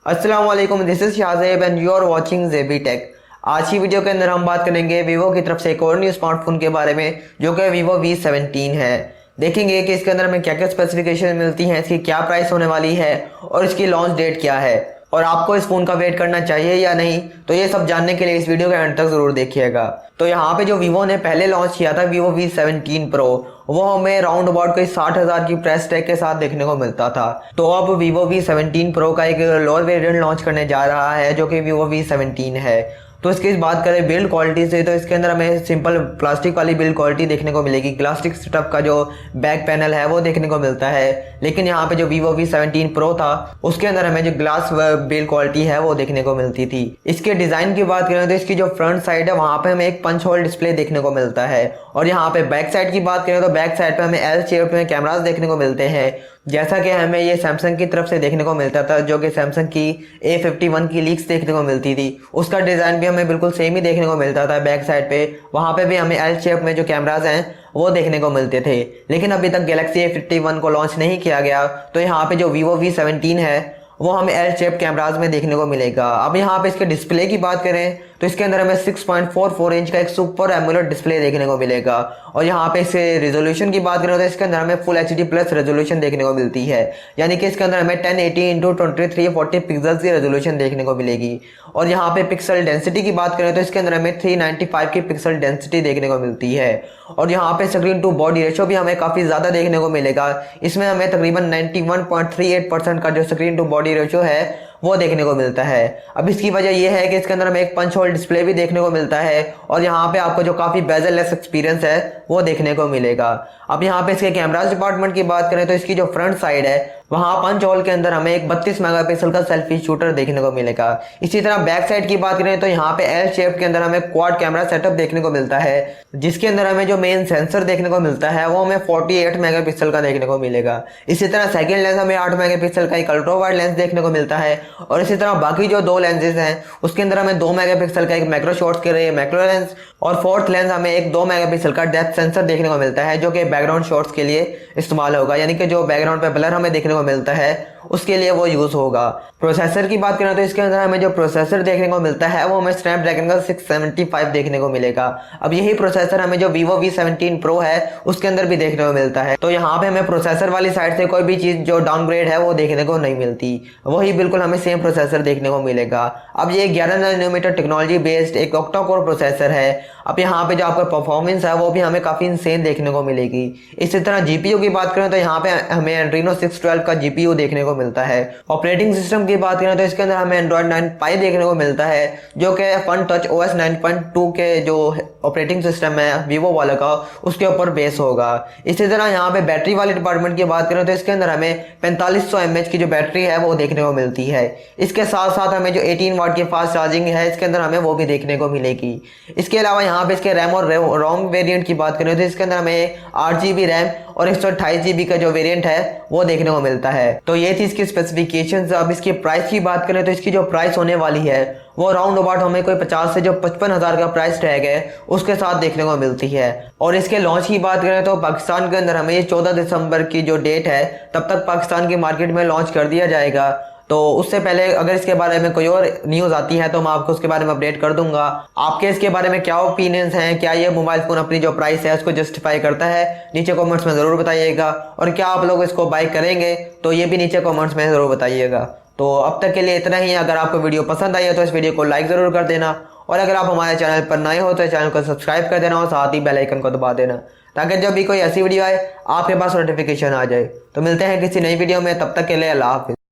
अस्सलाम वालेकुम, this is Shahzeb and you are watching Zebi Tech. आज की वीडियो के अंदर हम बात करेंगे वीवो की तरफ से एक और न्यू स्मार्टफोन के बारे में जो कि वीवो V17 है। देखेंगे कि इसके अंदर हमें क्या क्या स्पेसिफिकेशन मिलती हैं, इसकी क्या प्राइस होने वाली है और इसकी लॉन्च डेट क्या है और आपको इस फ़ोन का वेट करना चाहिए या नहीं। तो ये सब जानने के लिए इस वीडियो के एंड तक ज़रूर देखिएगा। तो यहाँ पे जो वीवो ने पहले लॉन्च किया था वीवो V17 प्रो, वो हमें राउंड अबाउट कोई 60,000 की प्राइस टैग के साथ देखने को मिलता था। तो अब वीवो V17 प्रो का एक लोअर वेरिएंट लॉन्च करने जा रहा है जो कि वीवो V17 है। तो इसकी बात करें बिल्ड क्वालिटी से, तो इसके अंदर हमें सिंपल प्लास्टिक वाली बिल्ड क्वालिटी देखने को मिलेगी। प्लास्टिक स्टफ का जो बैक पैनल है वो देखने को मिलता है, लेकिन यहाँ पे जो वीवो V17 प्रो था उसके अंदर हमें जो ग्लास बिल्ड क्वालिटी है वो देखने को मिलती थी। इसके डिज़ाइन की बात करें तो इसकी जो फ्रंट साइड है वहाँ पे हमें एक पंच होल डिस्प्ले देखने को मिलता है, और यहाँ पे बैक साइड की बात करें तो बैक साइड पे हमें एल शेप में कैमरास देखने को मिलते हैं, जैसा कि हमें ये सैमसंग की तरफ से देखने को मिलता था, जो कि सैमसंग की A51 की लीक्स देखने को मिलती थी। उसका डिज़ाइन भी हमें बिल्कुल सेम ही देखने को मिलता था। बैक साइड पे वहाँ पे भी हमें एल शेप में जो कैमराज हैं वो देखने को मिलते थे, लेकिन अभी तक गैलेक्सी A51 को लॉन्च नहीं किया गया। तो यहाँ पे जो वीवो V17 है वो हमें एल शेप कैमराज में देखने को मिलेगा। अब यहाँ पे इसके डिस्प्ले की बात करें तो इसके अंदर हमें 6.44 इंच का एक सुपर एमोलेड डिस्प्ले देखने को मिलेगा, और यहाँ पे इसके रिजोल्यूशन की बात करें तो इसके अंदर हमें फुल HD प्लस रेजोल्यूशन देखने को मिलती है, यानी कि इसके अंदर हमें 1080x2340 पिक्सल्स की रेजोल्यूशन देखने को मिलेगी। और यहाँ पे पिक्सल डेंसिटी की बात करें तो इसके अंदर हमें 395 की पिक्सल डेंसिटी देखने को मिलती है, और यहाँ पे स्क्रीन टू बॉडी रेशो भी हमें काफ़ी ज़्यादा देखने को मिलेगा। इसमें हमें तकरीबन 91.38% का जो स्क्रीन टू बॉडी रेशो है वो देखने को मिलता है। अब इसकी वजह यह है कि इसके अंदर हमें एक पंच होल डिस्प्ले भी देखने को मिलता है, और यहाँ पे आपको जो काफ़ी बेजल लेस एक्सपीरियंस है वो देखने को मिलेगा। अब यहाँ पे इसके कैमरास डिपार्टमेंट की बात करें तो इसकी जो फ्रंट साइड है वहाँ पंच होल के अंदर हमें एक 32 मेगापिक्सल का सेल्फी शूटर देखने को मिलेगा। इसी तरह बैक साइड की बात करें तो यहाँ पे एल शेप के अंदर हमें क्वाड कैमरा सेटअप देखने को मिलता है, जिसके अंदर हमें जो मेन सेंसर देखने को मिलता है वो हमें 48 मेगापिक्सल का देखने को मिलेगा। इसी तरह सेकेंड लेंस हमें 8 मेगापिक्सल का एक अल्ट्रा वाइड लेंस देखने को मिलता है, और इसी तरह बाकी जो दो लेंसेज हैं उसके अंदर हमें 2 मेगापिक्सल का एक मैक्रो शॉट्स के लिए मैक्रो लेंस, और फोर्थ लेंस हमें एक 2 मेगापिक्सल का डेप्थ सेंसर देखने को मिलता है, जो कि बैकग्राउंड शॉट्स के लिए इस्तेमाल होगा, यानी कि जो बैकग्राउंड पे ब्लर हमें देखने को मिलता है उसके लिए वो यूज़ होगा। प्रोसेसर की बात करें तो इसके अंदर हमें जो प्रोसेसर देखने को मिलता है वो हमें स्नैपड्रैगन का 675 देखने को मिलेगा। अब यही प्रोसेसर हमें जो वीवो V17 प्रो है उसके अंदर भी देखने को मिलता है। तो यहाँ पे हमें प्रोसेसर वाली साइड से कोई भी चीज़ जो डाउनग्रेड है वो देखने को नहीं मिलती, वही बिल्कुल हमें सेम प्रोसेसर देखने को मिलेगा। अब ये 11 नैनोमीटर टेक्नोलॉजी बेस्ड एक ऑक्टा कोर प्रोसेसर है। अब यहाँ पे जो आपका परफॉर्मेंस है वो भी हमें काफ़ी इंसेन देखने को मिलेगी। इसी तरह GPU की बात करें तो यहाँ पे हमें एंड्रीनो 612 का GPU देखने को मिलता है। ऑपरेटिंग सिस्टम की बात करें तो इसके अंदर हमें एंड्रॉइड 9 पाई देखने को मिलता है, जो कि फन टच OS 9.2 के जो ऑपरेटिंग सिस्टम है वीवो वाला का उसके ऊपर बेस होगा। इसी तरह यहाँ पे बैटरी वाले डिपार्टमेंट की बात करें तो इसके अंदर हमें 4500 mAh की जो बैटरी है वो देखने को मिलती है। इसके साथ साथ हमें जो 18 वाट की फास्ट चार्जिंग है इसके अंदर हमें वो भी देखने को मिलेगी। इसके अलावा यहाँ पे इसके रैम और रोम वेरिएंट की बात करें तो इसके अंदर हमें 8GB रैम और 128GB का जो वेरिएंट है वो देखने को मिलता है। तो ये थी इसकी स्पेसिफिकेशंस। अब इसकी प्राइस की बात करें तो इसकी जो प्राइस होने वाली है वो राउंड अबाउट हमें कोई 50 से जो 55,000 का प्राइस टैग है उसके साथ देखने को मिलती है। और इसके लॉन्च की बात करें तो पाकिस्तान के अंदर हमें ये 14 दिसंबर की जो डेट है तब तक पाकिस्तान की मार्केट में लॉन्च कर दिया जाएगा। तो उससे पहले अगर इसके बारे में कोई और न्यूज़ आती है तो मैं आपको उसके बारे में अपडेट कर दूंगा। आपके इसके बारे में क्या ओपिनियंस हैं, क्या ये मोबाइल फ़ोन अपनी जो प्राइस है उसको जस्टिफाई करता है, नीचे कमेंट्स में ज़रूर बताइएगा। और क्या आप लोग इसको बाय करेंगे तो ये भी नीचे कमेंट्स में ज़रूर बताइएगा। तो अब तक के लिए इतना ही। अगर आपको वीडियो पसंद आई है तो इस वीडियो को लाइक ज़रूर कर देना, और अगर आप हमारे चैनल पर नए हो तो चैनल को सब्सक्राइब कर देना और साथ ही बेल आइकन को दबा देना, ताकि जब भी कोई ऐसी वीडियो आए आपके पास नोटिफिकेशन आ जाए। तो मिलते हैं किसी नई वीडियो में, तब तक के लिए अल्लाह हाफिज़।